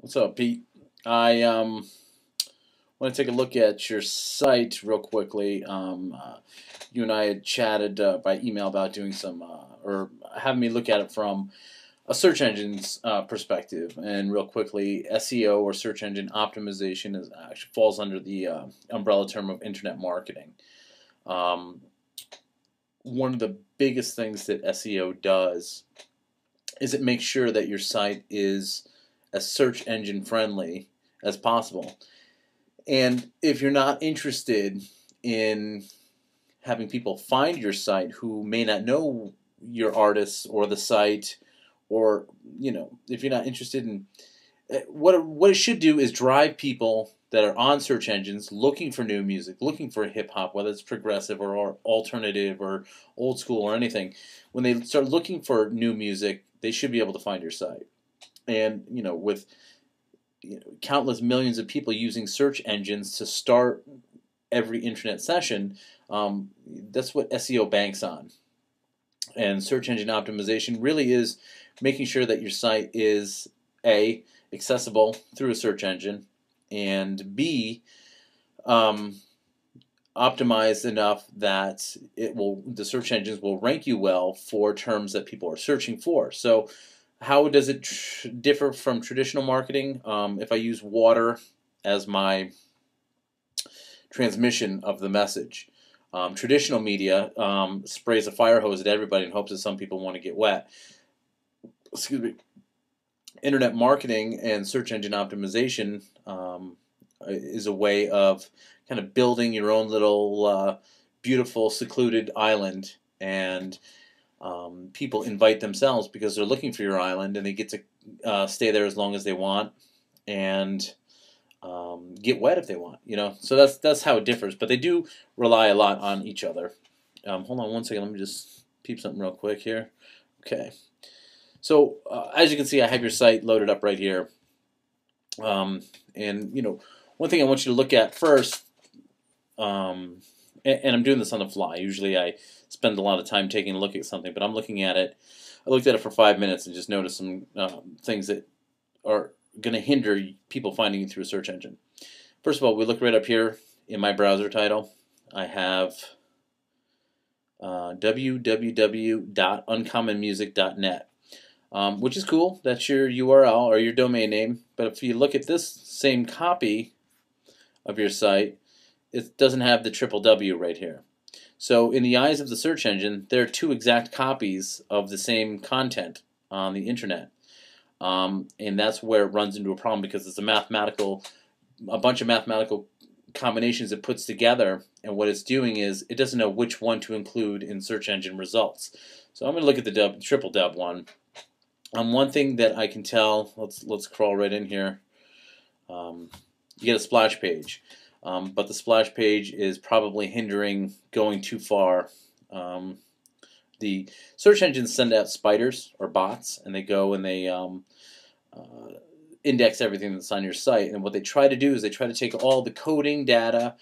What's up, Pete? I want to take a look at your site real quickly. You and I had chatted by email about doing some, or having me look at it from a search engine's perspective. And real quickly, SEO or search engine optimization actually falls under the umbrella term of internet marketing. Um, One of the biggest things that SEO does is it makes sure that your site is as search engine friendly as possible. And if you're not interested in having people find your site who may not know your artists or the site, or if you're not interested in what it should do is drive people that are on search engines looking for new music, looking for hip hop, whether it's progressive or alternative or old school or anything. When they start looking for new music, they should be able to find your site. And with countless millions of people using search engines to start every internet session, that's what SEO banks on. And search engine optimization really is making sure that your site is A, accessible through a search engine, and B, um, optimized enough that the search engines will rank you well for terms that people are searching for. So how does it differ from traditional marketing? If I use water as my transmission of the message, traditional media sprays a fire hose at everybody and hopes that some people want to get wet. Excuse me. Internet marketing and search engine optimization is a way of kind of building your own little beautiful secluded island, and people invite themselves because they're looking for your island, and they get to stay there as long as they want, and get wet if they want. So that's how it differs. But they do rely a lot on each other. Hold on one second. Let me just peep something real quick here. Okay. So as you can see, I have your site loaded up right here. And one thing I want you to look at first, and I'm doing this on the fly. Usually I spend a lot of time taking a look at something, but I'm looking at it. I looked at it for 5 minutes and just noticed some things that are going to hinder people finding you through a search engine. First of all, we look right up here in my browser title. I have www.uncommonmusic.net, which is cool. That's your URL or your domain name. But if you look at this same copy of your site, it doesn't have the triple W right here. So in the eyes of the search engine, there are two exact copies of the same content on the internet. And that's where it runs into a problem, because it's a bunch of mathematical combinations it puts together, and what it's doing is it doesn't know which one to include in search engine results. So I'm going to look at the triple dub one. One thing that I can tell, let's crawl right in here. You get a splash page, but the splash page is probably hindering going too far. The search engines send out spiders or bots, and they go and they index everything that's on your site. And what they try to do is they try to take all the coding data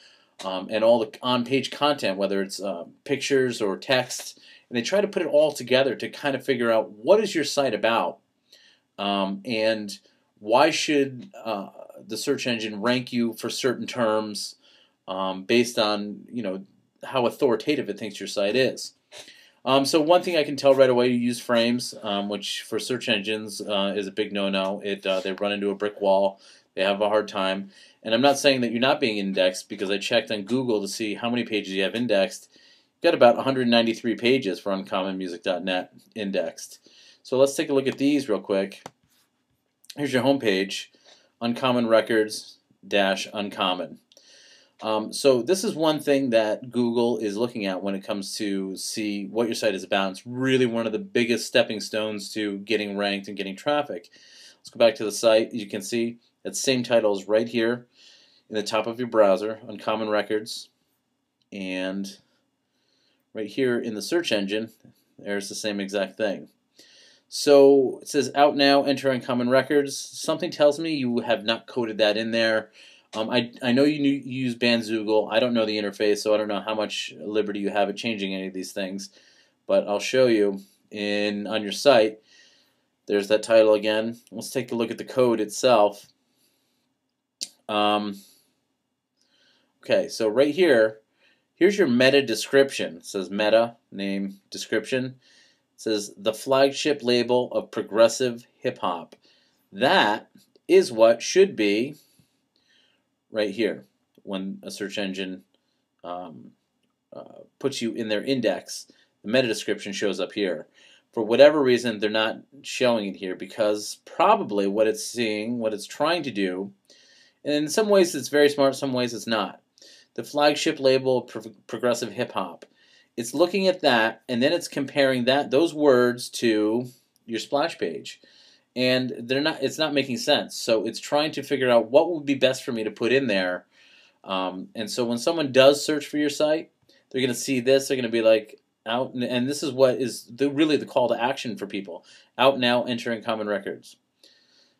and all the on-page content, whether it's pictures or text, and they try to put it all together to kind of figure out what is your site about, and why should the search engine rank you for certain terms based on how authoritative it thinks your site is. So one thing I can tell right away, you use frames, which for search engines is a big no-no. They run into a brick wall. They have a hard time. And I'm not saying that you're not being indexed, because I checked on Google to see how many pages you have indexed. You've got about 193 pages for uncommonmusic.net indexed. So let's take a look at these real quick. Here's your home page, Uncommon Records -Uncommon. So this is one thing that Google is looking at when it comes to see what your site is about. It's really one of the biggest stepping stones to getting ranked and getting traffic. Let's go back to the site. You can see that same title is right here in the top of your browser, Uncommon Records. And right here in the search engine, there's the same exact thing. So it says out now, enter Uncommon Records. Something tells me you have not coded that in there. I know you use Bandzoogle. I don't know the interface, so I don't know how much liberty you have at changing any of these things. But I'll show you on your site. There's that title again. Let's take a look at the code itself. Okay, so right here, here's your meta description. It says meta, name, description. It says the flagship label of progressive hip hop. That is what should be right here when a search engine puts you in their index. The meta description shows up here. For whatever reason, they're not showing it here because probably what it's seeing, what it's trying to do, and in some ways it's very smart, some ways it's not. The flagship label progressive hip hop. It's looking at that and then it's comparing those words to your splash page. And it's not making sense. So it's trying to figure out what would be best for me to put in there. And so when someone does search for your site, they're going to see this, they're going to be like, out, and this is what is really the call to action for people. Out now, entering common records.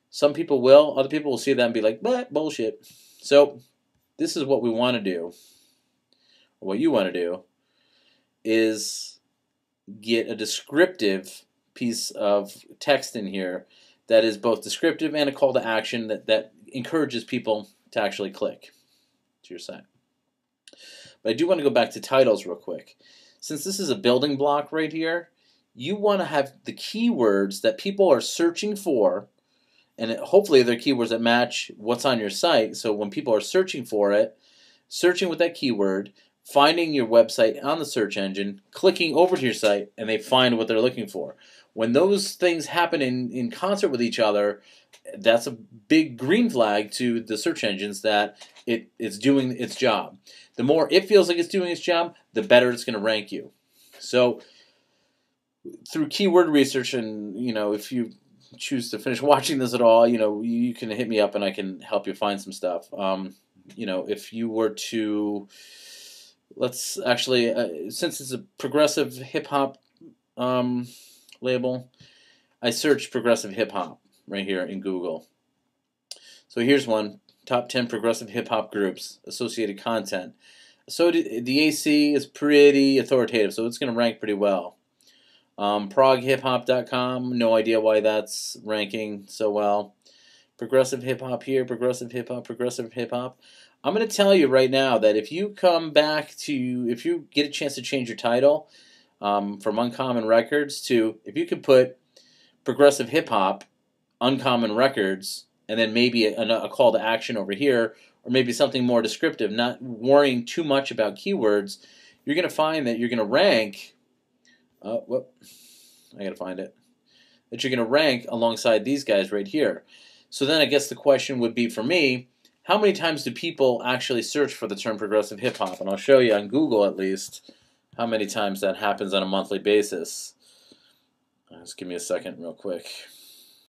Some people will, other people will see that and be like, bullshit. So this is what we want to do, or what you want to do, is get a descriptive piece of text in here that is both descriptive and a call to action that encourages people to actually click to your site. But I do want to go back to titles real quick. Since this is a building block right here, you want to have the keywords that people are searching for, and hopefully they're keywords that match what's on your site. So when people are searching for it, searching with that keyword, finding your website on the search engine, clicking over to your site, and they find what they're looking for. When those things happen in concert with each other, that's a big green flag to the search engines that it's doing its job. The more it feels like it's doing its job, the better it's going to rank you. So through keyword research, and if you choose to finish watching this at all, you can hit me up and I can help you find some stuff. If you were to, let's actually, since it's a progressive hip hop label, I searched progressive hip hop right here in Google. So here's one, top 10 progressive hip hop groups, associated content. So the AC is pretty authoritative, so it's going to rank pretty well. ProgHipHop.com, no idea why that's ranking so well. Progressive hip hop here, progressive hip hop, progressive hip hop. I'm going to tell you right now that if you get a chance to change your title from Uncommon Records to, if you could put progressive hip hop, Uncommon Records, and then maybe a call to action over here, or maybe something more descriptive, not worrying too much about keywords, you're going to find that you're going to rank, I got to find it, that you're going to rank alongside these guys right here. So then I guess the question would be for me, how many times do people actually search for the term progressive hip hop? And I'll show you on Google at least how many times that happens on a monthly basis. Just give me a second real quick.